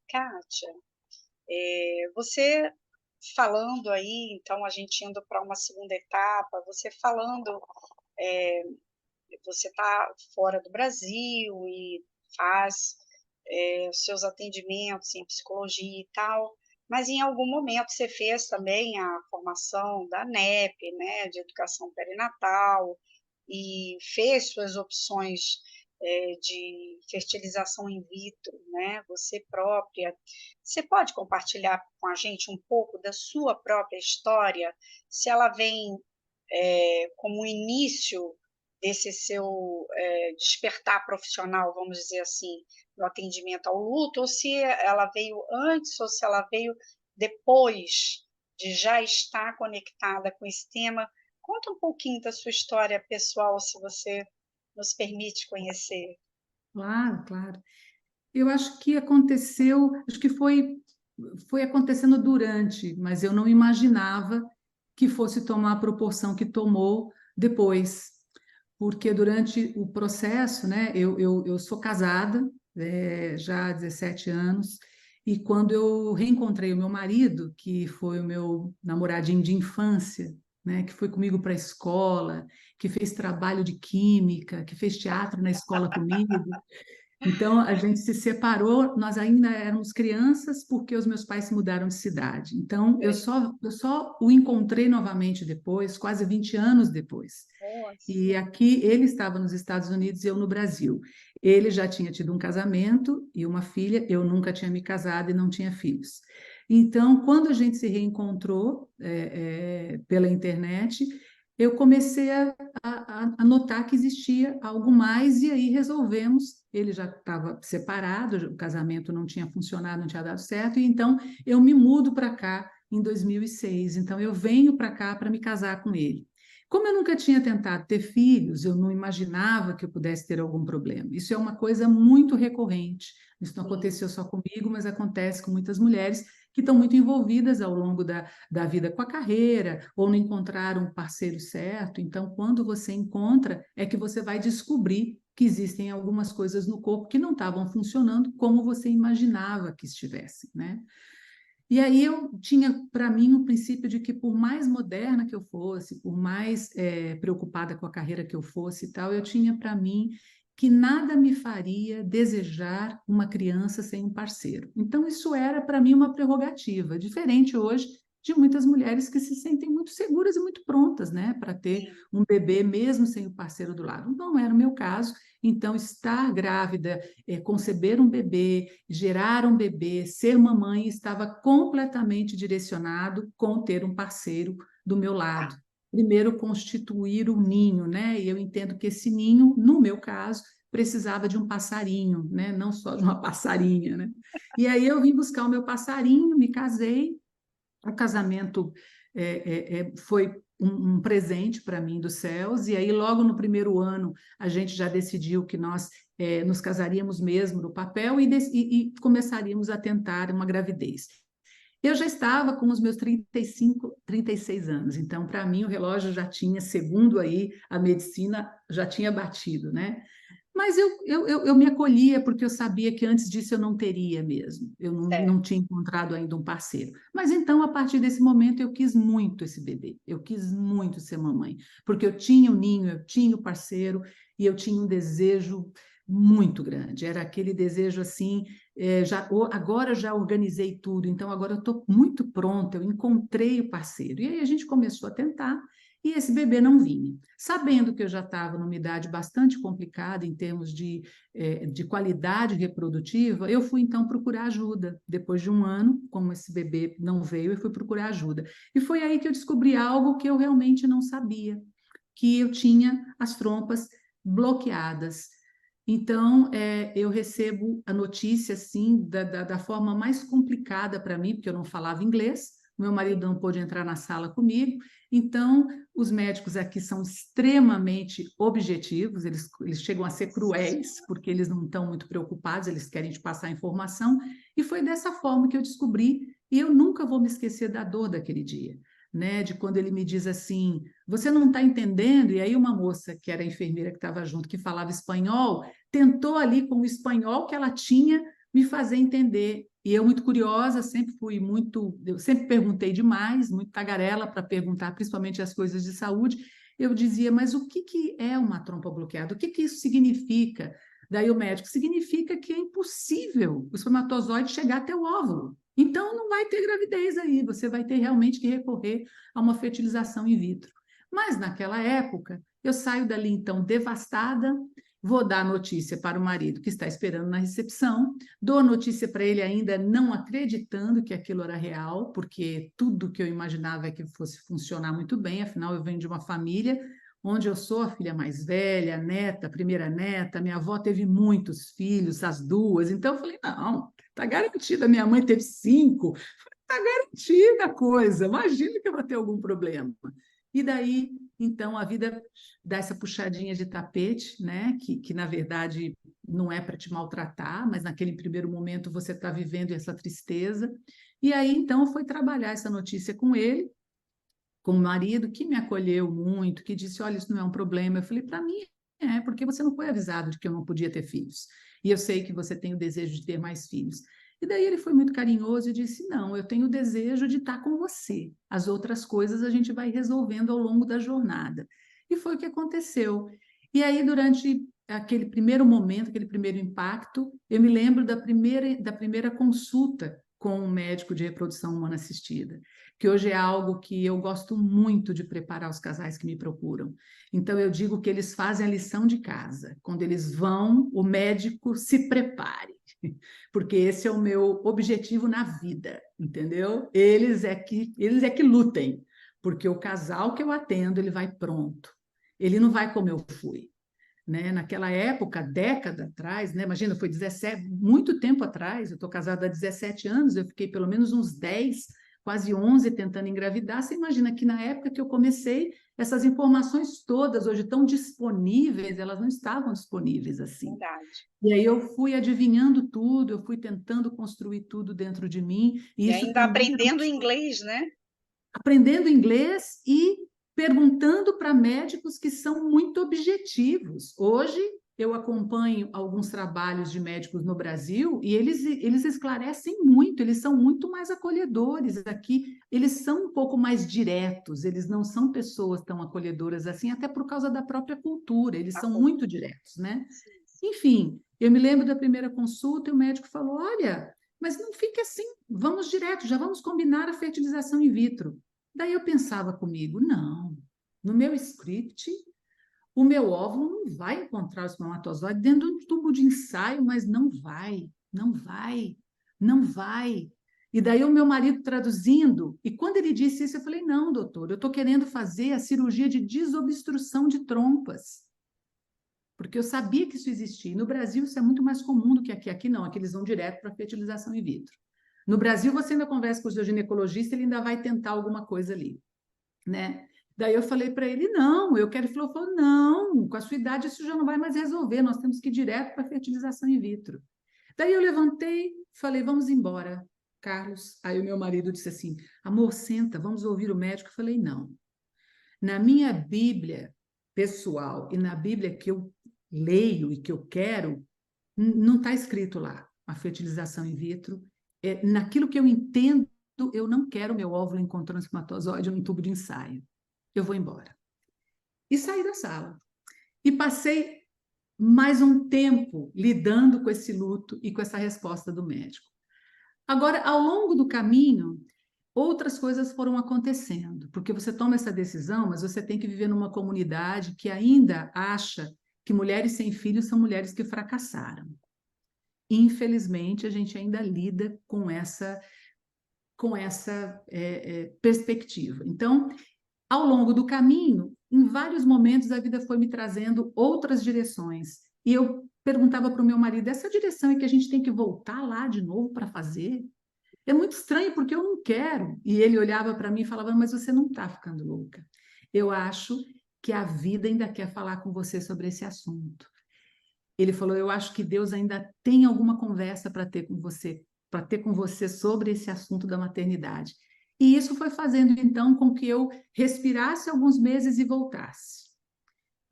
Kátia, você falando aí, então a gente indo para uma segunda etapa, você falando, eh, você está fora do Brasil e faz, os seus atendimentos em psicologia e tal, mas em algum momento você fez também a formação da NEP, né, de educação perinatal, e fez suas opções, de fertilização in vitro, né, você própria. Você pode compartilhar com a gente um pouco da sua própria história? Se ela vem, como início desse seu, despertar profissional, vamos dizer assim, no atendimento ao luto, ou se ela veio antes ou se ela veio depois de já estar conectada com esse tema. Conta um pouquinho da sua história pessoal, se você nos permite conhecer. Claro, claro. Eu acho que aconteceu, acho que foi acontecendo durante, mas eu não imaginava que fosse tomar a proporção que tomou depois, porque durante o processo, né, eu sou casada, já há 17 anos, e quando eu reencontrei o meu marido, que foi o meu namoradinho de infância, né, que foi comigo para a escola, que fez trabalho de química, que fez teatro na escola comigo, então, a gente se separou, nós ainda éramos crianças, porque os meus pais se mudaram de cidade. Então, Sei. eu só o encontrei novamente depois, quase 20 anos depois. Nossa, E aqui ele estava nos Estados Unidos e eu no Brasil. Ele já tinha tido um casamento e uma filha, eu nunca tinha me casado e não tinha filhos. Então, quando a gente se reencontrou pela internet, eu comecei a notar que existia algo mais e aí resolvemos. Ele já estava separado, o casamento não tinha funcionado, não tinha dado certo, e então eu me mudo para cá em 2006. Então, eu venho para cá para me casar com ele. Como eu nunca tinha tentado ter filhos, eu não imaginava que eu pudesse ter algum problema. Isso é uma coisa muito recorrente. Isso não sim, aconteceu só comigo, mas acontece com muitas mulheres que estão muito envolvidas ao longo da vida com a carreira, ou não encontraram um parceiro certo. Então, quando você encontra, é que você vai descobrir que existem algumas coisas no corpo que não estavam funcionando como você imaginava que estivessem, né? E aí eu tinha para mim o princípio de que por mais moderna que eu fosse, por mais preocupada com a carreira que eu fosse e tal, eu tinha para mim que nada me faria desejar uma criança sem um parceiro. Então isso era para mim uma prerrogativa, diferente hoje de muitas mulheres que se sentem muito seguras e muito prontas, né, para ter sim. um bebê mesmo sem o parceiro do lado. Não era o meu caso. Então estar grávida, conceber um bebê, gerar um bebê, ser mamãe, estava completamente direcionado com ter um parceiro do meu lado. Primeiro, constituir o ninho, né? E eu entendo que esse ninho, no meu caso, precisava de um passarinho, né? Não só de uma passarinha, né? E aí eu vim buscar o meu passarinho, me casei, o casamento foi um presente para mim dos céus, e aí logo no primeiro ano a gente já decidiu que nós nos casaríamos mesmo no papel e começaríamos a tentar uma gravidez. Eu já estava com os meus 35, 36 anos, então para mim o relógio já tinha, segundo aí a medicina, já tinha batido, né? Mas eu me acolhia porque eu sabia que antes disso eu não teria mesmo. Eu não Certo. tinha encontrado ainda um parceiro. Mas então, a partir desse momento, eu quis muito esse bebê. Eu quis muito ser mamãe. Porque eu tinha o ninho, eu tinha o parceiro e eu tinha um desejo muito grande. Era aquele desejo assim, agora eu já organizei tudo, então agora eu estou muito pronta, eu encontrei o parceiro. E aí a gente começou a tentar e esse bebê não vinha. Sabendo que eu já estava numa idade bastante complicada em termos de qualidade reprodutiva, eu fui então procurar ajuda. Depois de um ano, como esse bebê não veio, eu fui procurar ajuda. E foi aí que eu descobri algo que eu realmente não sabia, que eu tinha as trompas bloqueadas. Então, eu recebo a notícia assim da forma mais complicada para mim, porque eu não falava inglês, meu marido não pôde entrar na sala comigo, então os médicos aqui são extremamente objetivos, eles chegam a ser cruéis, porque eles não estão muito preocupados, eles querem te passar a informação, e foi dessa forma que eu descobri, e eu nunca vou me esquecer da dor daquele dia, né? De quando ele me diz assim: você não está entendendo? E aí uma moça, que era a enfermeira que estava junto, que falava espanhol, tentou ali com o espanhol que ela tinha me fazer entender. E eu, muito curiosa, eu sempre perguntei demais, muito tagarela para perguntar, principalmente as coisas de saúde. Eu dizia, mas o que que é uma trompa bloqueada? O que que isso significa? Daí o médico, significa que é impossível o espermatozoide chegar até o óvulo. Então, não vai ter gravidez aí, você vai ter realmente que recorrer a uma fertilização in vitro. Mas, naquela época, eu saio dali, então, devastada, vou dar a notícia para o marido que está esperando na recepção, dou a notícia para ele ainda não acreditando que aquilo era real, porque tudo que eu imaginava é que fosse funcionar muito bem, afinal, eu venho de uma família onde eu sou a filha mais velha, a neta, a primeira neta, minha avó teve muitos filhos, as duas, então eu falei, não, está garantida, minha mãe teve 5, está garantida a coisa, imagina que eu vou ter algum problema. E daí, então, a vida dá essa puxadinha de tapete, né? Que na verdade não é para te maltratar, mas naquele primeiro momento você está vivendo essa tristeza. E aí, então, foi trabalhar essa notícia com ele, com o marido, que me acolheu muito, que disse: olha, isso não é um problema. Eu falei: para mim é, porque você não foi avisado de que eu não podia ter filhos. E eu sei que você tem o desejo de ter mais filhos. E daí ele foi muito carinhoso e disse: não, eu tenho o desejo de estar com você. As outras coisas a gente vai resolvendo ao longo da jornada. E foi o que aconteceu. E aí, durante aquele primeiro momento, aquele primeiro impacto, eu me lembro da primeira consulta com um médico de reprodução humana assistida, que hoje é algo que eu gosto muito de preparar os casais que me procuram. Então, eu digo que eles fazem a lição de casa. Quando eles vão, o médico se prepare, porque esse é o meu objetivo na vida, entendeu? Eles é que lutem, porque o casal que eu atendo, ele vai pronto. Ele não vai como eu fui. Né? Naquela época, década atrás, né? Imagina, foi 17, muito tempo atrás, eu estou casada há 17 anos, eu fiquei pelo menos uns 10, quase 11 tentando engravidar. Você imagina que na época que eu comecei, essas informações todas, hoje tão disponíveis, elas não estavam disponíveis assim. Verdade. E aí eu fui adivinhando tudo, eu fui tentando construir tudo dentro de mim, e E isso ainda também aprendendo inglês, né? aprendendo inglês e perguntando para médicos que são muito objetivos. Hoje, eu acompanho alguns trabalhos de médicos no Brasil e eles esclarecem muito, eles são muito mais acolhedores aqui, eles são um pouco mais diretos, eles não são pessoas tão acolhedoras assim, até por causa da própria cultura, eles são muito diretos, né? Sim, sim. Enfim, eu me lembro da primeira consulta e o médico falou: olha, mas não fique assim, vamos direto, já vamos combinar a fertilização in vitro. Daí eu pensava comigo: não, no meu script, o meu óvulo não vai encontrar o espermatozoide dentro de um tubo de ensaio, mas não vai, não vai, não vai. E daí o meu marido traduzindo, e quando ele disse isso, eu falei: não, doutor, eu estou querendo fazer a cirurgia de desobstrução de trompas, porque eu sabia que isso existia. E no Brasil isso é muito mais comum do que aqui. Aqui não, aqui eles vão direto para a fertilização in vitro. No Brasil, você ainda conversa com o seu ginecologista, ele ainda vai tentar alguma coisa ali, né? Daí eu falei para ele: não, eu quero. Ele falou: não, com a sua idade isso já não vai mais resolver, nós temos que ir direto para a fertilização in vitro. Daí eu levantei, falei: vamos embora, Carlos. Aí o meu marido disse assim: amor, senta, vamos ouvir o médico. Eu falei: não. Na minha Bíblia pessoal e na Bíblia que eu leio e que eu quero, não está escrito lá a fertilização in vitro. Naquilo que eu entendo, eu não quero meu óvulo encontrando espermatozoide num tubo de ensaio. Eu vou embora. E saí da sala. E passei mais um tempo lidando com esse luto e com essa resposta do médico. Agora, ao longo do caminho, outras coisas foram acontecendo, porque você toma essa decisão, mas você tem que viver numa comunidade que ainda acha que mulheres sem filhos são mulheres que fracassaram. Infelizmente, a gente ainda lida com essa perspectiva. Então, ao longo do caminho, em vários momentos, a vida foi me trazendo outras direções. E eu perguntava para o meu marido: essa direção é que a gente tem que voltar lá de novo para fazer? É muito estranho, porque eu não quero. E ele olhava para mim e falava: mas você não está ficando louca. Eu acho que a vida ainda quer falar com você sobre esse assunto. Ele falou: eu acho que Deus ainda tem alguma conversa para ter com você sobre esse assunto da maternidade. E isso foi fazendo, então, com que eu respirasse alguns meses e voltasse.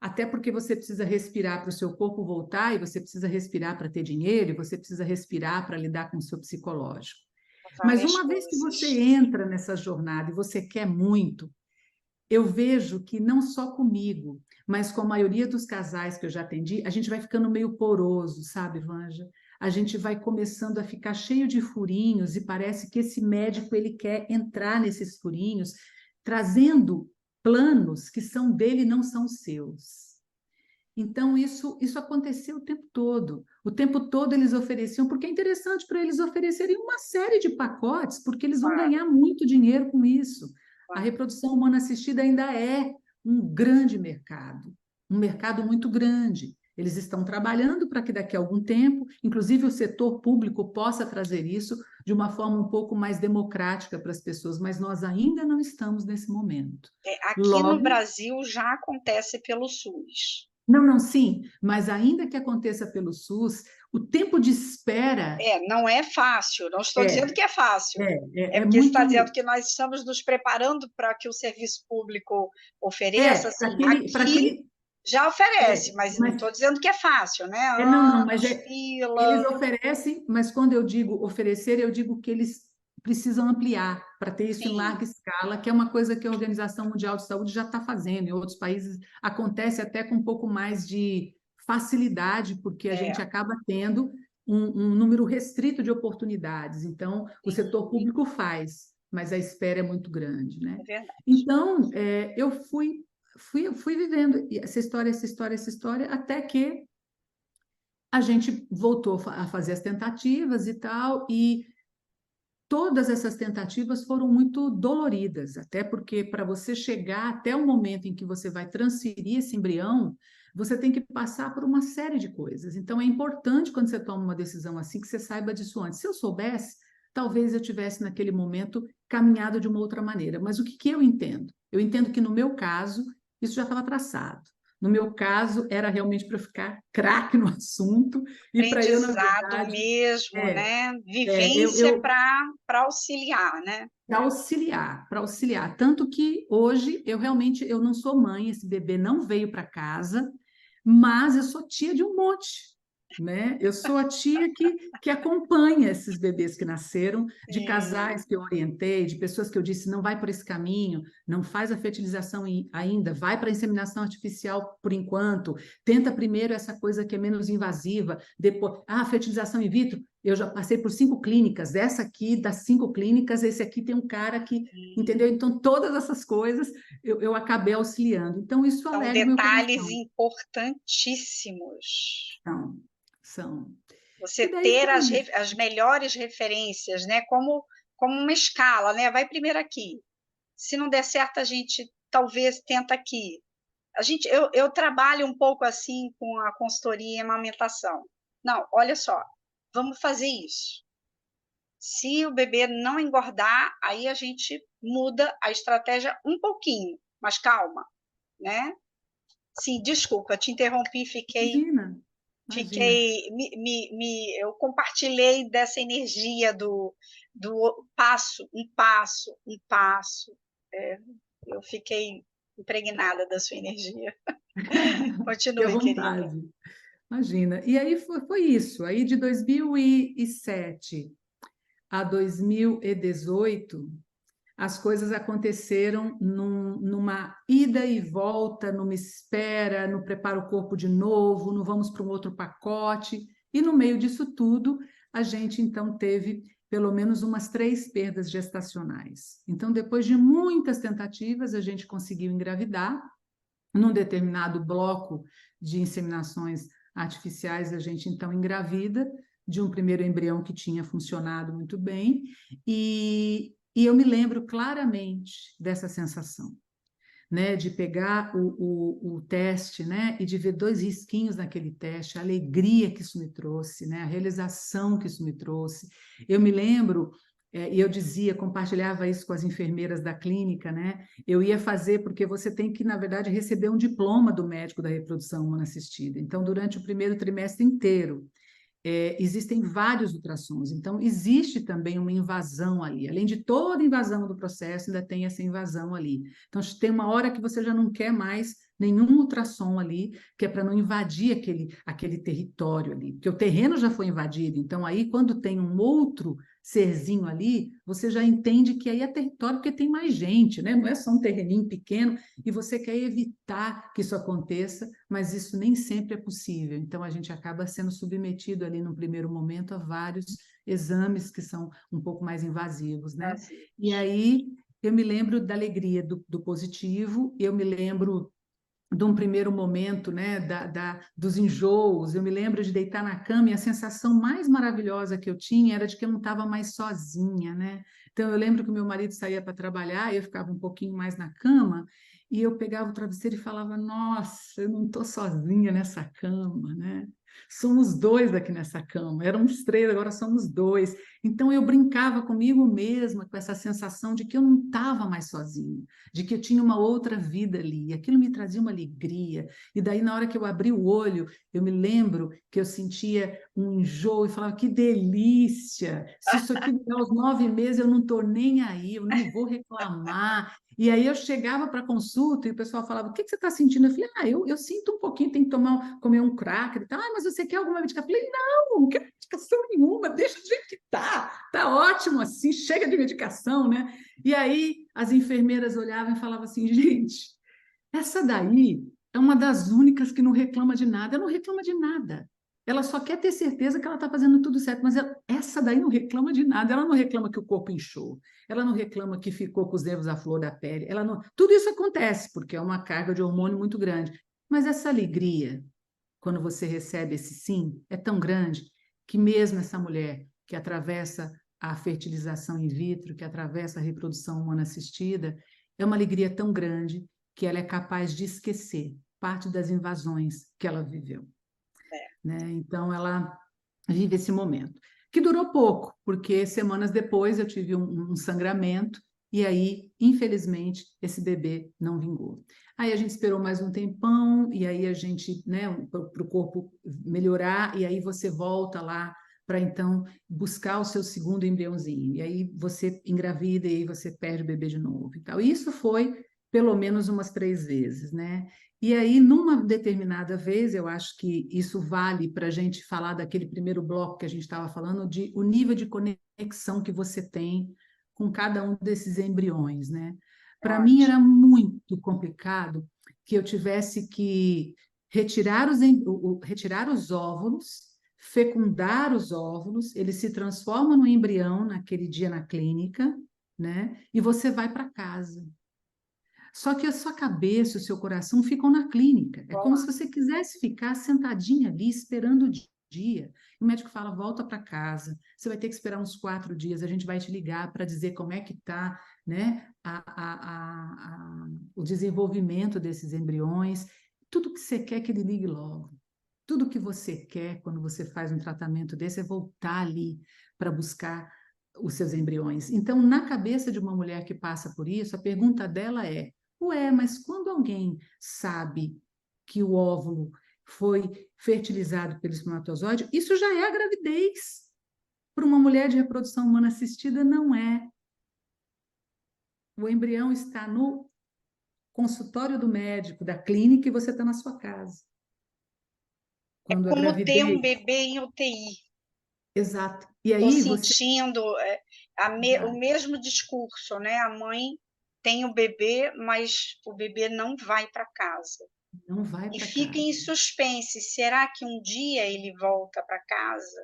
até porque você precisa respirar para o seu corpo voltar, e você precisa respirar para ter dinheiro, e você precisa respirar para lidar com o seu psicológico. Mas Várias uma vez que você coisas. entra nessa jornada e você quer muito, eu vejo que não só comigo, mas com a maioria dos casais que eu já atendi, a gente vai ficando meio poroso, sabe, Vanja? A gente vai começando a ficar cheio de furinhos e parece que esse médico ele quer entrar nesses furinhos, trazendo planos que são dele e não são seus. Então, isso aconteceu o tempo todo. O tempo todo eles ofereciam, porque é interessante para eles oferecerem uma série de pacotes, porque eles vão Claro, ganhar muito dinheiro com isso. A claro. reprodução humana assistida ainda é um grande mercado, um mercado muito grande. Eles estão trabalhando para que daqui a algum tempo, inclusive o setor público, possa trazer isso de uma forma um pouco mais democrática para as pessoas, mas nós ainda não estamos nesse momento. Aqui no Logo, Brasil já acontece pelo SUS. não, não, sim, mas ainda que aconteça pelo SUS, o tempo de espera Não é fácil, não estou dizendo é, que é fácil. É é porque você está dizendo muito. que nós estamos nos preparando para que o serviço público ofereça, assim, Para aqui aquele. já oferece, mas não Mas estou dizendo que é fácil, né? não, não, mas Anos, eles fila. oferecem, mas quando eu digo oferecer, eu digo que eles precisam ampliar para ter isso em Sim, larga escala, que é uma coisa que a Organização Mundial de Saúde já está fazendo. Em outros países acontece até com um pouco mais de facilidade, porque a é, gente acaba tendo um número restrito de oportunidades. Então, o setor sim, público faz, mas a espera é muito grande, né? é verdade. Então, eu fui vivendo essa história, até que a gente voltou a fazer as tentativas e tal, e todas essas tentativas foram muito doloridas, até porque para você chegar até o momento em que você vai transferir esse embrião, você tem que passar por uma série de coisas. Então é importante quando você toma uma decisão assim que você saiba disso antes. Se eu soubesse, talvez eu tivesse naquele momento caminhado de uma outra maneira. Mas o que que eu entendo? Eu entendo que no meu caso isso já estava traçado. No meu caso, era realmente para eu ficar craque no assunto e para eu, na Aprendizado verdade, mesmo, é, né? eu, Vivência eu para auxiliar, né? para auxiliar. Tanto que hoje eu realmente eu não sou mãe, esse bebê não veio para casa, mas eu sou tia de um monte, né? Eu sou a tia que acompanha esses bebês que nasceram, de Sim, casais que eu orientei, de pessoas que eu disse não vai por esse caminho, não faz a fertilização ainda, vai para a inseminação artificial por enquanto, tenta primeiro essa coisa que é menos invasiva, depois, fertilização in vitro. Eu já passei por 5 clínicas, dessa aqui, das 5 clínicas, esse aqui tem um cara que, sim. entendeu? Então, todas essas coisas eu acabei auxiliando. Então, isso São alegra o meu detalhes coração. importantíssimos. São, são. Você E daí ter foi isso. as melhores referências, né? Como uma escala, né? Vai primeiro aqui. Se não der certo, a gente talvez tenta aqui. Eu trabalho um pouco assim com a consultoria em amamentação. Não, olha só, vamos fazer isso. Se o bebê não engordar, aí a gente muda a estratégia um pouquinho, mas calma, né? Sim, desculpa, te interrompi, Imagina, imagina. eu compartilhei dessa energia do passo, um passo, um passo. É, eu fiquei impregnada da sua energia. Que à Continue, querida. vontade. Imagina. E aí foi isso. Aí de 2007 a 2018, as coisas aconteceram numa ida e volta, numa espera, no prepara o corpo de novo, no vamos para um outro pacote. E no meio disso tudo, a gente então teve pelo menos umas 3 perdas gestacionais. Então, depois de muitas tentativas, a gente conseguiu engravidar. Num determinado bloco de inseminações artificiais, a gente então engravida de um primeiro embrião que tinha funcionado muito bem, e eu me lembro claramente dessa sensação, né, de pegar o teste, né, e de ver 2 risquinhos naquele teste, a alegria que isso me trouxe, né, a realização que isso me trouxe. Eu me lembro, e eu dizia, compartilhava isso com as enfermeiras da clínica, né, eu ia fazer, porque você tem que, na verdade, receber um diploma do médico da reprodução humana assistida. Então, durante o primeiro trimestre inteiro, existem vários ultrassons, então existe também uma invasão ali. Além de toda invasão do processo, ainda tem essa invasão ali. Então, tem uma hora que você já não quer mais nenhum ultrassom ali, que é para não invadir aquele território ali, porque o terreno já foi invadido, então aí quando tem um outro serzinho ali, você já entende que aí é território porque tem mais gente, né? Não é só um terreninho pequeno, e você quer evitar que isso aconteça, mas isso nem sempre é possível. Então a gente acaba sendo submetido ali no primeiro momento a vários exames que são um pouco mais invasivos, né? E Vazios. aí eu me lembro da alegria do positivo, eu me lembro de um primeiro momento, né, dos enjoos. Eu me lembro de deitar na cama e a sensação mais maravilhosa que eu tinha era de que eu não estava mais sozinha, né? Então eu lembro que o meu marido saía para trabalhar e eu ficava um pouquinho mais na cama e eu pegava o travesseiro e falava: Nossa, eu não estou sozinha nessa cama, né? Somos dois aqui nessa cama. Éramos três, agora somos dois. Então eu brincava comigo mesma com essa sensação de que eu não estava mais sozinha, de que eu tinha uma outra vida ali. E aquilo me trazia uma alegria. E daí, na hora que eu abri o olho, eu me lembro que eu sentia um enjoo e falava: que delícia! Se isso aqui durar os 9 meses, eu não estou nem aí, eu não vou reclamar. E aí eu chegava para consulta e o pessoal falava: o que você está sentindo? Eu falei: eu sinto um pouquinho, tem que comer um cracker e tal. Mas você quer alguma medicação? Eu falei: não quero medicação nenhuma, deixa do jeito que tá ótimo assim, chega de medicação, né? E aí as enfermeiras olhavam e falavam assim: gente, essa daí é uma das únicas que não reclama de nada. Ela não reclama de nada. Ela só quer ter certeza que ela está fazendo tudo certo, mas essa daí não reclama de nada. Ela não reclama que o corpo inchou, ela não reclama que ficou com os nervos à flor da pele. Ela não... Tudo isso acontece porque é uma carga de hormônio muito grande. Mas essa alegria, quando você recebe esse sim, é tão grande que mesmo essa mulher que atravessa a fertilização in vitro, que atravessa a reprodução humana assistida, é uma alegria tão grande que ela é capaz de esquecer parte das invasões que ela viveu, É. né? Então ela vive esse momento, que durou pouco, porque semanas depois eu tive um sangramento e aí, infelizmente, esse bebê não vingou. Aí a gente esperou mais um tempão e aí a gente, né, para o corpo melhorar e aí você volta lá para então buscar o seu segundo embriãozinho. E aí você engravida e aí você perde o bebê de novo e tal. E isso foi pelo menos umas 3 vezes, né? E aí, numa determinada vez, eu acho que isso vale para a gente falar daquele primeiro bloco que a gente estava falando, de o nível de conexão que você tem com cada um desses embriões, né? Para mim era Ótimo. muito complicado que eu tivesse que retirar os óvulos, fecundar os óvulos, eles se transformam no embrião naquele dia na clínica, né? E você vai para casa. Só que a sua cabeça, o seu coração ficam na clínica. É como se você quisesse ficar sentadinha ali esperando o dia. O médico fala: volta para casa. Você vai ter que esperar uns 4 dias. A gente vai te ligar para dizer como é que está, né, o desenvolvimento desses embriões. Tudo que você quer que ele ligue logo. Tudo que você quer quando você faz um tratamento desse é voltar ali para buscar os seus embriões. Então, na cabeça de uma mulher que passa por isso, a pergunta dela é: ué, mas quando alguém sabe que o óvulo foi fertilizado pelo espermatozoide, isso já é a gravidez. Para uma mulher de reprodução humana assistida, não é. O embrião está no consultório do médico, da clínica, e você está na sua casa. É Quando a como ter um gravidez. bebê em UTI. Exato. E Estou aí você. sentindo o Exato. mesmo discurso, né? A mãe tem o bebê, mas o bebê não vai para casa. Não vai E para fica casa. em suspense. Será que um dia ele volta para casa?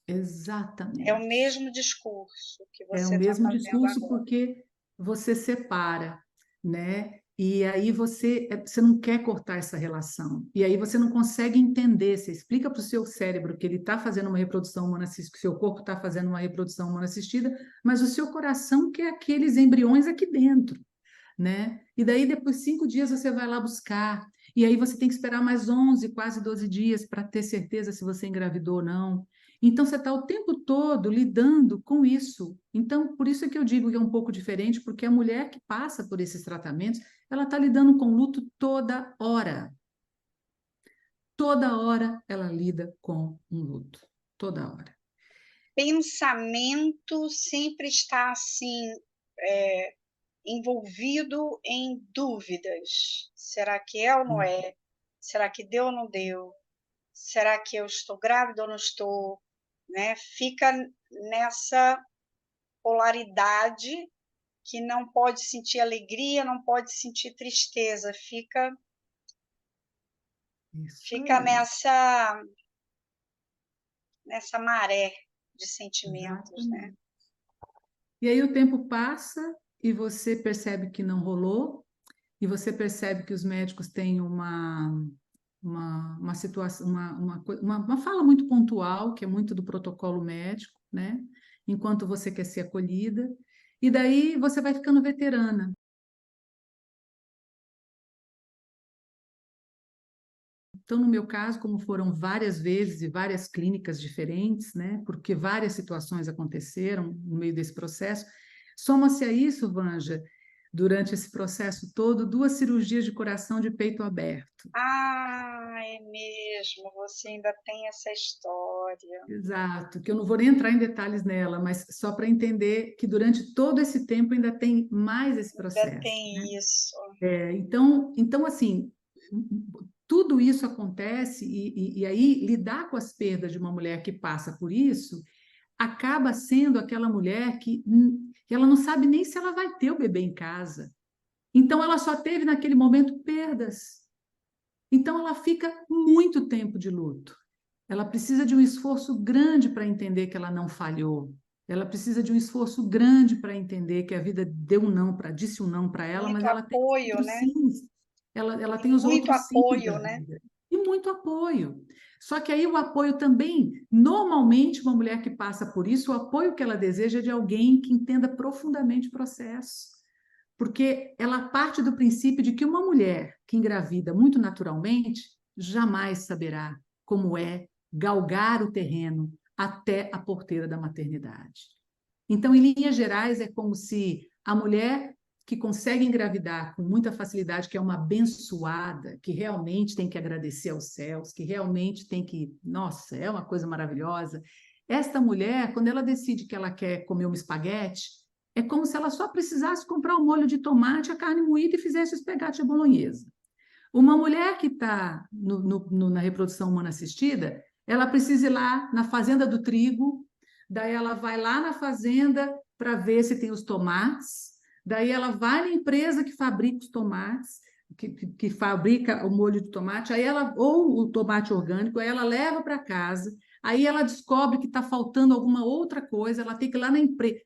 É o Exatamente. mesmo discurso que É o você está mesmo fazendo discurso agora. porque você separa, né? E aí você não quer cortar essa relação. E aí você não consegue entender. Você explica para o seu cérebro que ele está fazendo uma reprodução humana assistida, que o seu corpo está fazendo uma reprodução humana assistida, mas o seu coração quer aqueles embriões aqui dentro, né? E daí, depois de 5 dias, você vai lá buscar. E aí você tem que esperar mais 11, quase 12 dias para ter certeza se você engravidou ou não. Então, você está o tempo todo lidando com isso. Então, por isso é que eu digo que é um pouco diferente, porque a mulher que passa por esses tratamentos, ela está lidando com luto toda hora. Toda hora ela lida com um luto. Toda hora. Pensamento sempre está assim, envolvido em dúvidas. Será que é ou não é? Será que deu ou não deu? Será que eu estou grávida ou não estou? Né? Fica nessa polaridade que não pode sentir alegria, não pode sentir tristeza, fica nessa maré de sentimentos, né? Exatamente. E aí o tempo passa e você percebe que não rolou, e você percebe que os médicos têm uma situação, uma fala muito pontual, que é muito do protocolo médico, né? Enquanto você quer ser acolhida, e daí você vai ficando veterana. Então, no meu caso, como foram várias vezes e várias clínicas diferentes, né? Porque várias situações aconteceram no meio desse processo, soma-se a isso, Vanja, durante esse processo todo, 2 cirurgias de coração de peito aberto. Ah, é mesmo, você ainda tem essa história. Exato, que eu não vou nem entrar em detalhes nela, mas só para entender que durante todo esse tempo ainda tem mais esse Ainda processo. tem isso. Então assim, tudo isso acontece e aí lidar com as perdas de uma mulher que passa por isso acaba sendo aquela mulher que ela não sabe nem se ela vai ter o bebê em casa. Então ela só teve naquele momento perdas. Então ela fica muito tempo de luto. Ela precisa de um esforço grande para entender que ela não falhou. Ela precisa de um esforço grande para entender que a vida deu um não para disse um não para ela, mas Muito ela tem apoio, outros né? sims. Ela E tem os muito outros sims da apoio, né? vida. E muito apoio. Só que aí o apoio também, normalmente, uma mulher que passa por isso, o apoio que ela deseja é de alguém que entenda profundamente o processo. Porque ela parte do princípio de que uma mulher que engravida muito naturalmente jamais saberá como é galgar o terreno até a porteira da maternidade. Então, em linhas gerais, é como se a mulher que consegue engravidar com muita facilidade, que é uma abençoada, que realmente tem que agradecer aos céus, que realmente tem que, nossa, é uma coisa maravilhosa. Esta mulher, quando ela decide que ela quer comer um espaguete, é como se ela só precisasse comprar o molho de tomate, a carne moída e fizesse o espaguete à bolonhesa. Uma mulher que está na reprodução humana assistida, ela precisa ir lá na fazenda do trigo, daí ela vai lá na fazenda para ver se tem os tomates, daí ela vai na empresa que fabrica os tomates, que fabrica o molho de tomate, aí ela, ou o tomate orgânico, aí ela leva para casa, aí ela descobre que está faltando alguma outra coisa, ela tem que ir lá na empresa.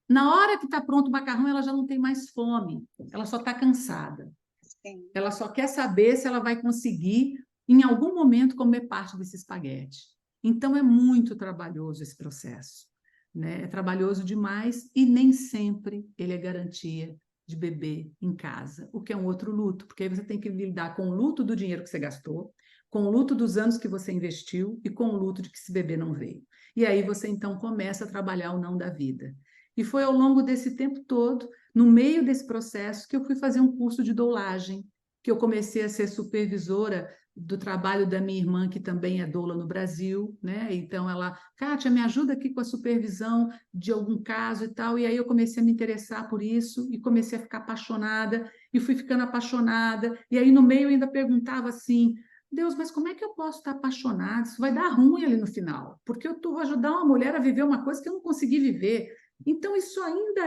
Na hora que está pronto o macarrão, ela já não tem mais fome, ela só está cansada. Sim. Ela só quer saber se ela vai conseguir, em algum momento, comer parte desse espaguete. Então, é muito trabalhoso esse processo. Né? É trabalhoso demais e nem sempre ele é garantia de bebê em casa, o que é um outro luto, porque aí você tem que lidar com o luto do dinheiro que você gastou, com o luto dos anos que você investiu e com o luto de que esse bebê não veio. E aí você, então, começa a trabalhar o não da vida. E foi ao longo desse tempo todo, no meio desse processo, que eu fui fazer um curso de doulagem, que eu comecei a ser supervisora do trabalho da minha irmã, que também é doula no Brasil, né? Então ela, Kátia, me ajuda aqui com a supervisão de algum caso e tal. E aí eu comecei a me interessar por isso e comecei a ficar apaixonada e fui ficando apaixonada. E aí no meio eu ainda perguntava assim: Deus, mas como é que eu posso estar apaixonada? Isso vai dar ruim ali no final, porque eu estou ajudando uma mulher a viver uma coisa que eu não consegui viver. Então isso ainda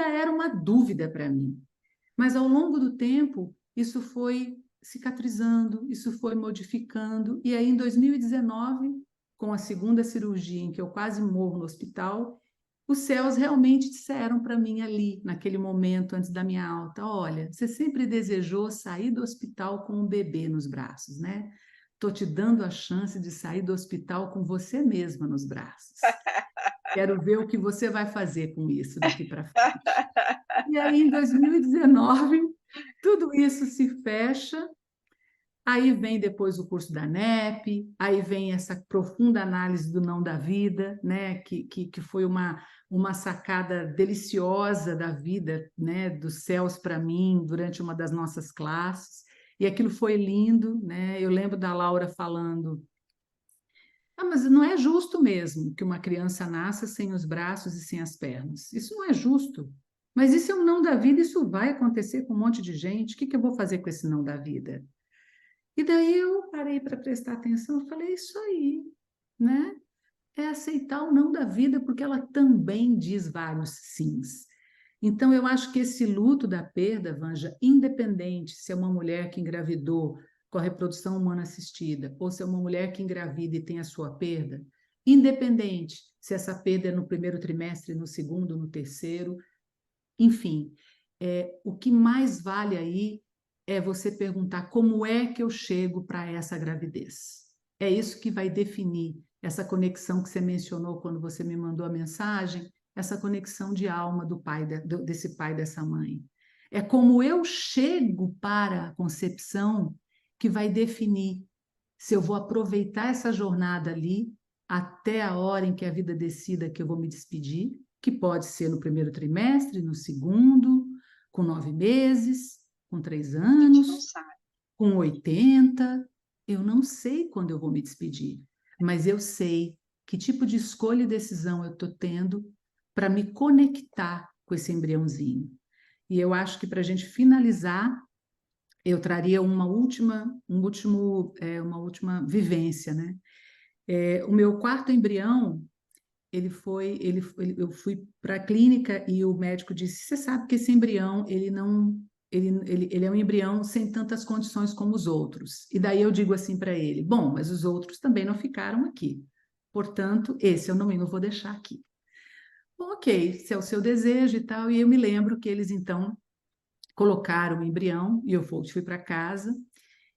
era uma dúvida para mim. Mas ao longo do tempo, isso foi cicatrizando, isso foi modificando, e aí em 2019, com a segunda cirurgia em que eu quase morro no hospital, os céus realmente disseram para mim ali, naquele momento antes da minha alta: olha, você sempre desejou sair do hospital com um bebê nos braços, né? Estou te dando a chance de sair do hospital com você mesma nos braços. Quero ver o que você vai fazer com isso daqui para frente. E aí, em 2019, tudo isso se fecha, aí vem depois o curso da NEP, aí vem essa profunda análise do não da vida, né? que foi uma sacada deliciosa da vida, né? Dos céus para mim, durante uma das nossas classes, e aquilo foi lindo, né? Eu lembro da Laura falando: ah, mas não é justo mesmo que uma criança nasça sem os braços e sem as pernas. Isso não é justo. Mas isso é um não da vida, isso vai acontecer com um monte de gente, o que que eu vou fazer com esse não da vida? E daí eu parei para prestar atenção, eu falei, é isso aí, né? É aceitar o não da vida, porque ela também diz vários sims. Então, eu acho que esse luto da perda, Vanja, independente se é uma mulher que engravidou com a reprodução humana assistida, ou se é uma mulher que engravida e tem a sua perda, independente se essa perda é no primeiro trimestre, no segundo, no terceiro, enfim, o que mais vale aí é você perguntar como é que eu chego para essa gravidez. É isso que vai definir essa conexão que você mencionou quando você me mandou a mensagem, essa conexão de alma do pai, desse pai, dessa mãe. É como eu chego para a concepção que vai definir se eu vou aproveitar essa jornada ali até a hora em que a vida decida que eu vou me despedir, que pode ser no primeiro trimestre, no segundo, com 9 meses, com três A gente não anos, sabe. com 80. Eu não sei quando eu vou me despedir, mas eu sei que tipo de escolha e decisão eu estou tendo para me conectar com esse embriãozinho. E eu acho que para a gente finalizar, eu traria uma última vivência, né? O meu quarto embrião, eu fui para a clínica e o médico disse, você sabe que esse embrião, ele é um embrião sem tantas condições como os outros. E daí eu digo assim para ele, bom, mas os outros também não ficaram aqui. Portanto, esse eu não vou deixar aqui. Bom, ok, se é o seu desejo e tal, e eu me lembro que eles então colocaram o embrião e eu fui para casa.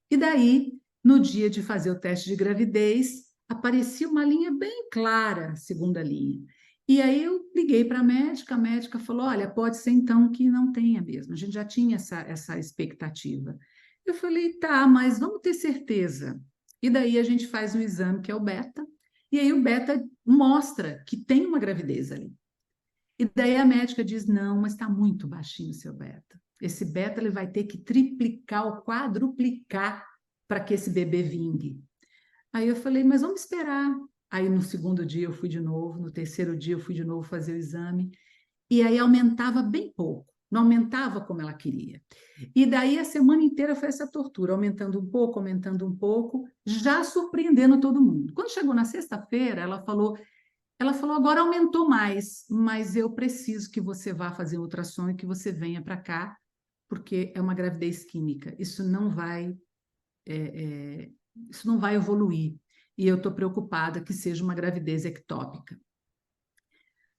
E daí, no dia de fazer o teste de gravidez, aparecia uma linha bem clara, segunda linha. E aí eu liguei para a médica falou: olha, pode ser então que não tenha mesmo. A gente já tinha essa expectativa. Eu falei: tá, mas vamos ter certeza. E daí a gente faz um exame que é o beta, e aí o beta mostra que tem uma gravidez ali. E daí a médica diz: não, mas está muito baixinho o seu beta. Esse beta ele vai ter que triplicar ou quadruplicar para que esse bebê vingue. Aí eu falei: mas vamos esperar. Aí no segundo dia eu fui de novo, no terceiro dia eu fui de novo fazer o exame, e aí aumentava bem pouco, não aumentava como ela queria. E daí a semana inteira foi essa tortura, aumentando um pouco, já surpreendendo todo mundo. Quando chegou na sexta-feira, ela falou, agora aumentou mais, mas eu preciso que você vá fazer ultrassom e que você venha para cá, porque é uma gravidez química. Isso não vai evoluir. E eu estou preocupada que seja uma gravidez ectópica.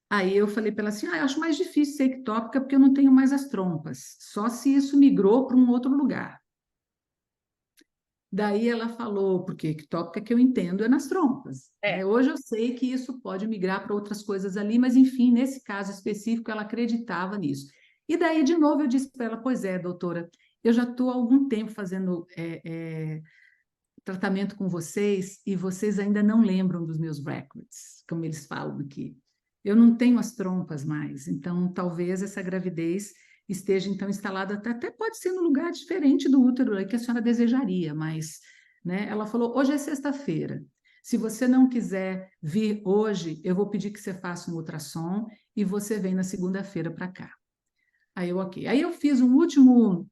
Aí eu falei para ela assim, eu acho mais difícil ser ectópica porque eu não tenho mais as trompas, só se isso migrou para um outro lugar. Daí ela falou, porque ectópica que eu entendo é nas trompas, né? É, Hoje eu sei que isso pode migrar para outras coisas ali, mas enfim, nesse caso específico, ela acreditava nisso. E daí, de novo, eu disse para ela, pois é, doutora, eu já estou há algum tempo fazendo tratamento com vocês e vocês ainda não lembram dos meus records, como eles falam aqui. Eu não tenho as trompas mais, então talvez essa gravidez esteja então instalada, até pode ser no lugar diferente do útero que a senhora desejaria, mas, né, ela falou, hoje é sexta-feira, se você não quiser vir hoje, eu vou pedir que você faça um ultrassom e você vem na segunda-feira para cá. Aí eu, ok. Aí eu fiz um último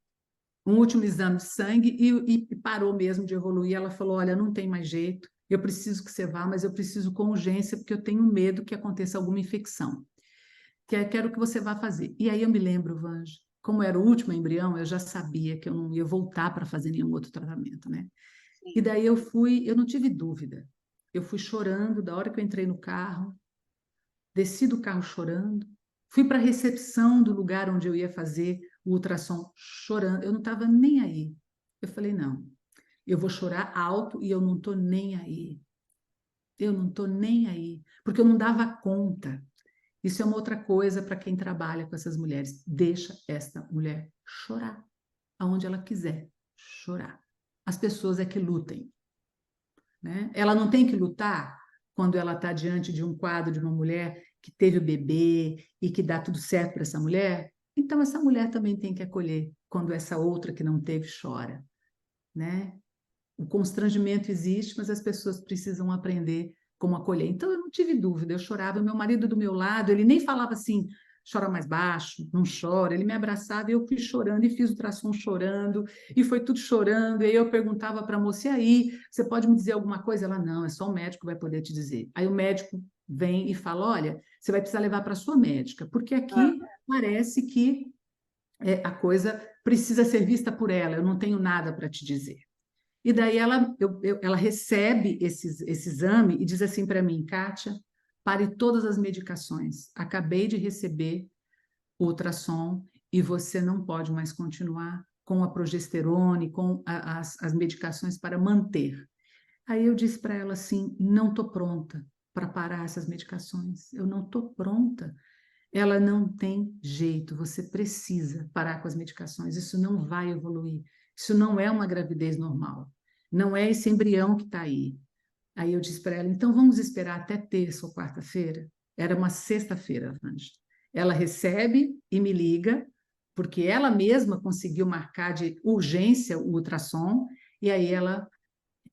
exame de sangue e parou mesmo de evoluir. Ela falou: olha, não tem mais jeito, eu preciso que você vá, mas eu preciso com urgência, porque eu tenho medo que aconteça alguma infecção. Quero que você vá fazer. E aí eu me lembro, Vanja, como era o último embrião, eu já sabia que eu não ia voltar para fazer nenhum outro tratamento, né? E sim. daí eu não tive dúvida. Eu fui chorando da hora que eu entrei no carro, desci do carro chorando, fui para a recepção do lugar onde eu ia fazer o ultrassom chorando, eu não estava nem aí. Eu falei, não, eu vou chorar alto e eu não estou nem aí. Eu não estou nem aí, porque eu não dava conta. Isso é uma outra coisa para quem trabalha com essas mulheres. Deixa esta mulher chorar, aonde ela quiser chorar. As pessoas é que lutem, né? Ela não tem que lutar quando ela está diante de um quadro de uma mulher que teve o bebê e que dá tudo certo para essa mulher. Então, essa mulher também tem que acolher quando essa outra que não teve chora, né? O constrangimento existe, mas as pessoas precisam aprender como acolher. Então, eu não tive dúvida, eu chorava, meu marido do meu lado, ele nem falava assim, chora mais baixo, não chora. Ele me abraçava e eu fui chorando, e fiz o ultrassom chorando, e foi tudo chorando. E aí eu perguntava para a moça, e aí, você pode me dizer alguma coisa? Ela, não, é só o médico que vai poder te dizer. Aí o médico vem e fala, olha, você vai precisar levar para a sua médica, porque aqui parece que a coisa precisa ser vista por ela, eu não tenho nada para te dizer. E daí ela recebe esse exame e diz assim para mim, Kátia, pare todas as medicações. Acabei de receber o ultrassom e você não pode mais continuar com a progesterona e com as medicações para manter. Aí eu disse para ela assim, não estou pronta para parar essas medicações. Eu não estou pronta. Ela não tem jeito, você precisa parar com as medicações, isso não vai evoluir, isso não é uma gravidez normal, não é esse embrião que está aí. Aí eu disse para ela, então vamos esperar até terça ou quarta-feira? Era uma sexta-feira, Ângela. Ela recebe e me liga, porque ela mesma conseguiu marcar de urgência o ultrassom, e aí ela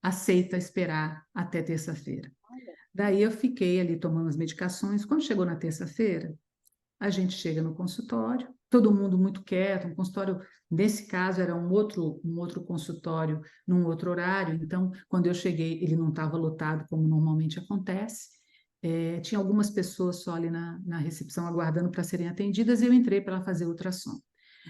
aceita esperar até terça-feira. Daí eu fiquei ali tomando as medicações. Quando chegou na terça-feira, a gente chega no consultório, todo mundo muito quieto, um consultório, nesse caso era um outro consultório num outro horário, então quando eu cheguei ele não estava lotado como normalmente acontece, tinha algumas pessoas só ali na recepção aguardando para serem atendidas e eu entrei para ela fazer ultrassom.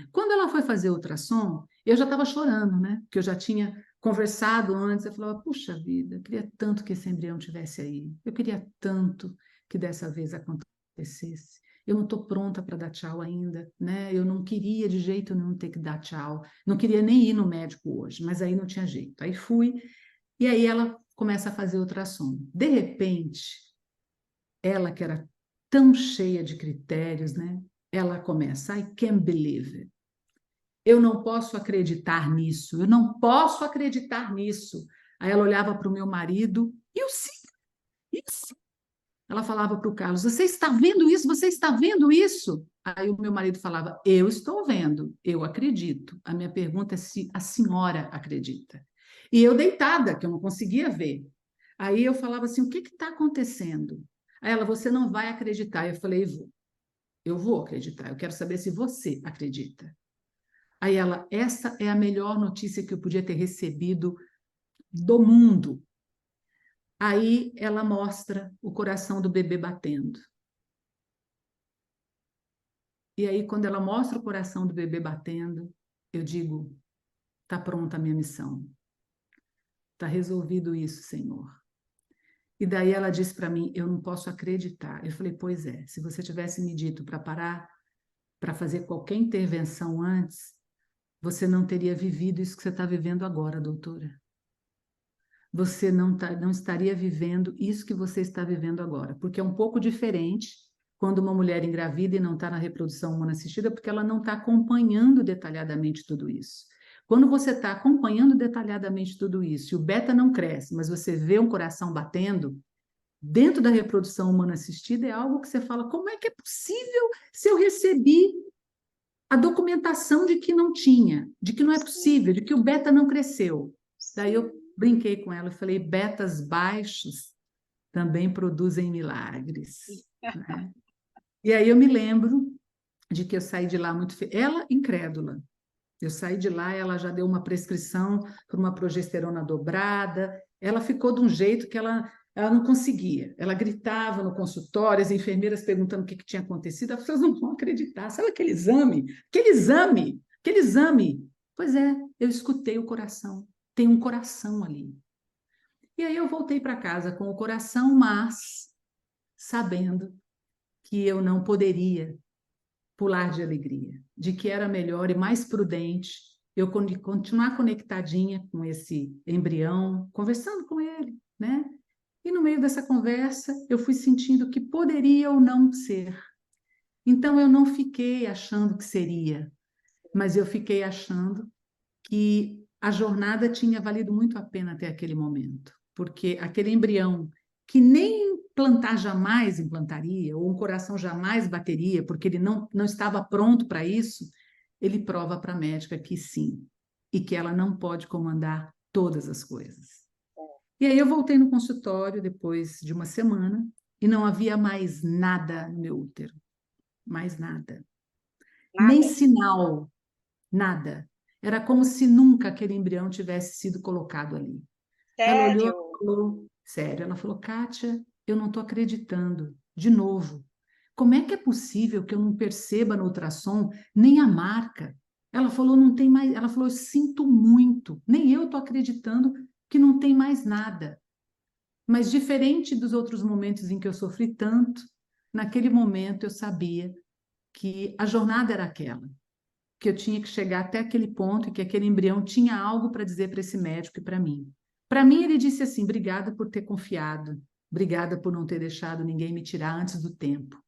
Quando ela foi fazer ultrassom, eu já estava chorando, né? Porque eu já tinha conversado antes, eu falava, puxa vida, eu queria tanto que esse embrião tivesse aí, eu queria tanto que dessa vez acontecesse. Eu não estou pronta para dar tchau ainda, né? Eu não queria de jeito nenhum ter que dar tchau, não queria nem ir no médico hoje, mas aí não tinha jeito. Aí fui, e aí ela começa a fazer ultrassom. De repente, ela que era tão cheia de critérios, né? Ela começa, I can't believe it. Eu não posso acreditar nisso, eu não posso acreditar nisso. Aí ela olhava para o meu marido, e eu sim, eu sim. Ela falava para o Carlos, você está vendo isso? Você está vendo isso? Aí o meu marido falava, eu estou vendo, eu acredito. A minha pergunta é se a senhora acredita. E eu deitada, que eu não conseguia ver. Aí eu falava assim, o que está acontecendo? Aí ela, você não vai acreditar. Eu falei, eu vou acreditar, eu quero saber se você acredita. Aí ela, essa é a melhor notícia que eu podia ter recebido do mundo. Aí ela mostra o coração do bebê batendo. E aí, quando ela mostra o coração do bebê batendo, eu digo, está pronta a minha missão. Está resolvido isso, Senhor. E daí ela disse para mim, eu não posso acreditar. Eu falei, pois é, se você tivesse me dito para parar, para fazer qualquer intervenção antes, você não teria vivido isso que você está vivendo agora, doutora. Você não estaria vivendo isso que você está vivendo agora, porque é um pouco diferente quando uma mulher engravida e não está na reprodução humana assistida, porque ela não está acompanhando detalhadamente tudo isso. Quando você está acompanhando detalhadamente tudo isso e o beta não cresce, mas você vê um coração batendo, dentro da reprodução humana assistida é algo que você fala, como é que é possível se eu recebi a documentação de que não tinha, de que não é possível, de que o beta não cresceu? Daí eu brinquei com ela e falei, betas baixos também produzem milagres, né? E aí eu me lembro de que eu saí de lá muito ela incrédula. Eu saí de lá, ela já deu uma prescrição para uma progesterona dobrada, ela ficou de um jeito que ela não conseguia. Ela gritava no consultório, as enfermeiras perguntando o que tinha acontecido, as pessoas não vão acreditar. Sabe aquele exame? Aquele exame! Aquele exame! Pois é, eu escutei o coração. Tem um coração ali. E aí eu voltei para casa com o coração, mas sabendo que eu não poderia pular de alegria, de que era melhor e mais prudente eu continuar conectadinha com esse embrião, conversando com ele, né? E no meio dessa conversa, eu fui sentindo que poderia ou não ser. Então eu não fiquei achando que seria, mas eu fiquei achando que a jornada tinha valido muito a pena até aquele momento, porque aquele embrião que nem plantar jamais implantaria, ou um coração jamais bateria, porque ele não estava pronto para isso, ele prova para a médica que sim, e que ela não pode comandar todas as coisas. E aí eu voltei no consultório depois de uma semana e não havia mais nada no meu útero. mais nada. Nem Nada? sinal, nada. Era como se nunca aquele embrião tivesse sido colocado ali. Ela olhou e Sério? falou, sério, ela falou, Kátia, eu não estou acreditando, de novo. Como é que é possível que eu não perceba no ultrassom nem a marca? Ela falou, não tem mais, ela falou, eu sinto muito, nem eu estou acreditando que não tem mais nada. Mas diferente dos outros momentos em que eu sofri tanto, naquele momento eu sabia que a jornada era aquela, que eu tinha que chegar até aquele ponto e que aquele embrião tinha algo para dizer para esse médico e para mim. Para mim, ele disse assim: obrigada por ter confiado, obrigada por não ter deixado ninguém me tirar antes do tempo.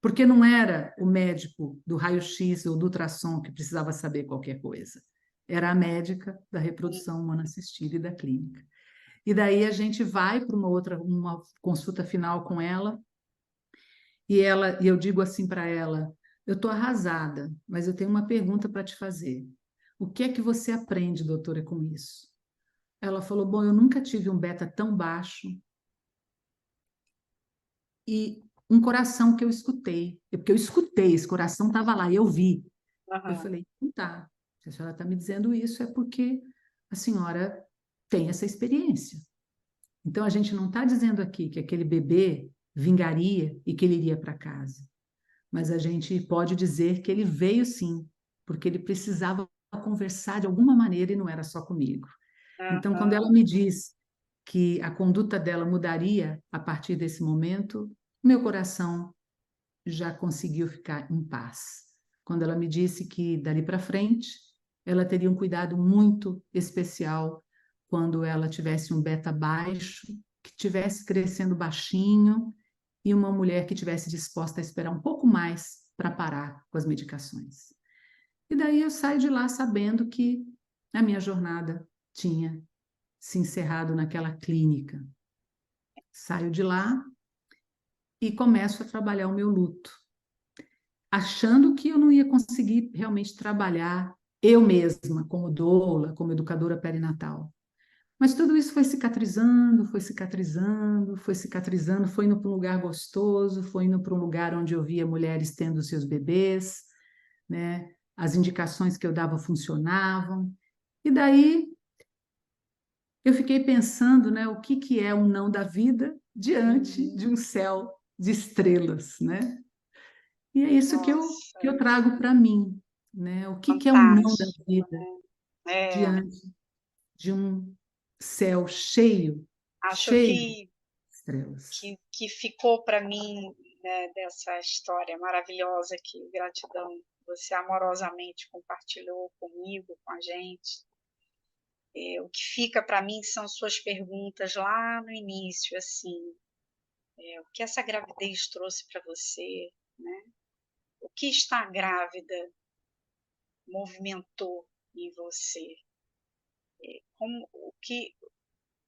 Porque não era o médico do raio-x ou do ultrassom que precisava saber qualquer coisa. Era a médica da reprodução humana assistida e da clínica. E daí a gente vai para uma consulta final com ela, e eu digo assim para ela: eu estou arrasada, mas eu tenho uma pergunta para te fazer. O que é que você aprende, doutora, com isso? Ela falou: bom, eu nunca tive um beta tão baixo e um coração que eu escutei. Porque eu escutei, esse coração estava lá, eu vi. Eu Aham. falei: não tá. Se a senhora está me dizendo isso, é porque a senhora tem essa experiência. Então, a gente não está dizendo aqui que aquele bebê vingaria e que ele iria para casa. Mas a gente pode dizer que ele veio sim, porque ele precisava conversar de alguma maneira e não era só comigo. Então, quando ela Aham. me diz que a conduta dela mudaria a partir desse momento, meu coração já conseguiu ficar em paz. Quando ela me disse que dali para frente ela teria um cuidado muito especial quando ela tivesse um beta baixo, que tivesse crescendo baixinho e uma mulher que tivesse disposta a esperar um pouco mais para parar com as medicações. E daí eu saio de lá sabendo que a minha jornada tinha se encerrado naquela clínica. Saio de lá e começo a trabalhar o meu luto, achando que eu não ia conseguir realmente trabalhar eu mesma, como doula, como educadora perinatal. Mas tudo isso foi cicatrizando, foi cicatrizando, foi cicatrizando, foi indo para um lugar gostoso, foi indo para um lugar onde eu via mulheres tendo seus bebês, né? As indicações que eu dava funcionavam. E daí eu fiquei pensando, né, o que que é um não da vida diante de um céu de estrelas, né? E é isso Nossa, que eu trago para mim, né? O que é um não da fantástico. vida É, diante de um céu cheio, acho cheio de estrelas. que ficou para mim, né, dessa história maravilhosa que gratidão você amorosamente compartilhou comigo, com a gente. O que fica para mim são suas perguntas lá no início, assim, o que essa gravidez trouxe para você, né? O que estar grávida movimentou em você? Como,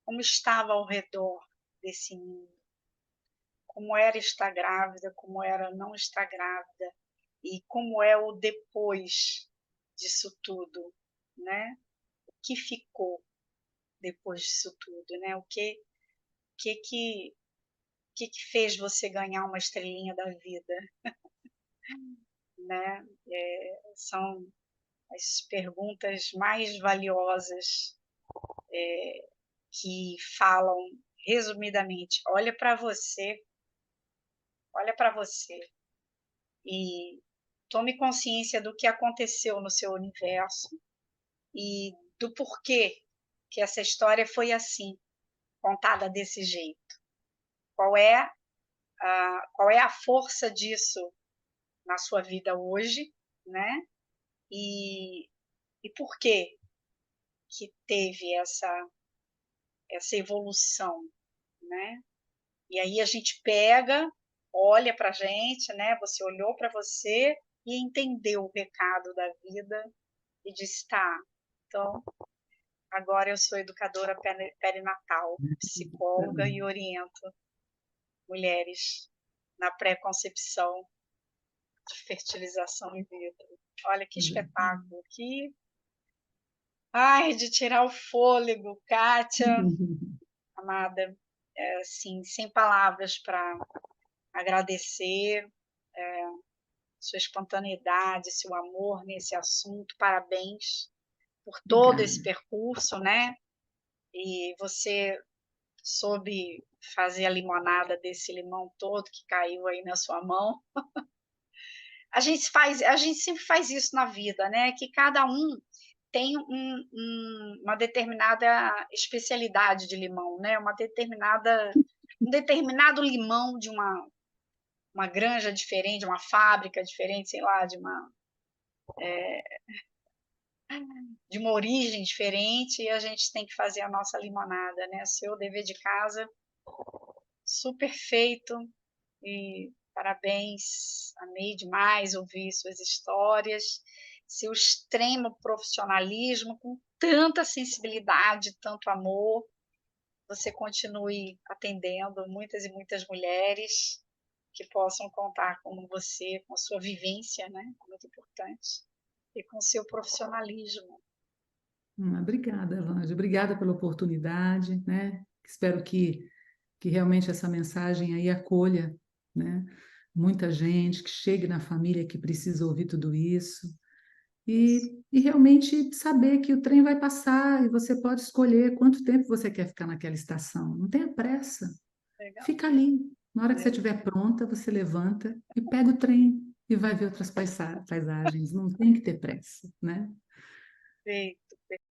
como estava ao redor desse mundo? Como era estar grávida, como era não estar grávida e como é o depois disso tudo, né? O que ficou depois disso tudo, né? Que que que fez você ganhar uma estrelinha da vida, né? São as perguntas mais valiosas que falam resumidamente, olha para você e tome consciência do que aconteceu no seu universo e do porquê que essa história foi assim, contada desse jeito. Qual é qual é a força disso na sua vida hoje, né? E, e por que teve essa evolução, né? E aí a gente pega, olha para a gente, né? Você olhou para você e entendeu o recado da vida e disse, tá, então agora eu sou educadora perinatal, psicóloga e oriento mulheres na pré-concepção de fertilização in vitro. Olha que espetáculo, que ai, de tirar o fôlego, Kátia, amada, assim, sem palavras para agradecer sua espontaneidade, seu amor nesse assunto. Parabéns por todo esse Obrigada. percurso, né? E você soube fazer a limonada desse limão todo que caiu aí na sua mão. A gente sempre faz isso na vida, né? Que cada um tem uma determinada especialidade de limão, né? Um determinado limão de uma granja diferente, uma fábrica diferente, sei lá, de uma origem diferente, e a gente tem que fazer a nossa limonada, né? Seu dever de casa, super feito, e parabéns, amei demais ouvir suas histórias, seu extremo profissionalismo, com tanta sensibilidade, tanto amor. Você continue atendendo muitas e muitas mulheres que possam contar com você, com a sua vivência, né? Muito importante, e com o seu profissionalismo. Obrigada, Evangelho. Obrigada pela oportunidade, né? Espero que realmente essa mensagem aí acolha, né? Muita gente, que chegue na família que precisa ouvir tudo isso. Isso, E realmente saber que o trem vai passar e você pode escolher quanto tempo você quer ficar naquela estação. Não tenha pressa. legal. Fica ali. Na hora que você É, estiver pronta, você levanta e pega o trem e vai ver outras paisagens. Não tem que ter pressa, né? perfeito.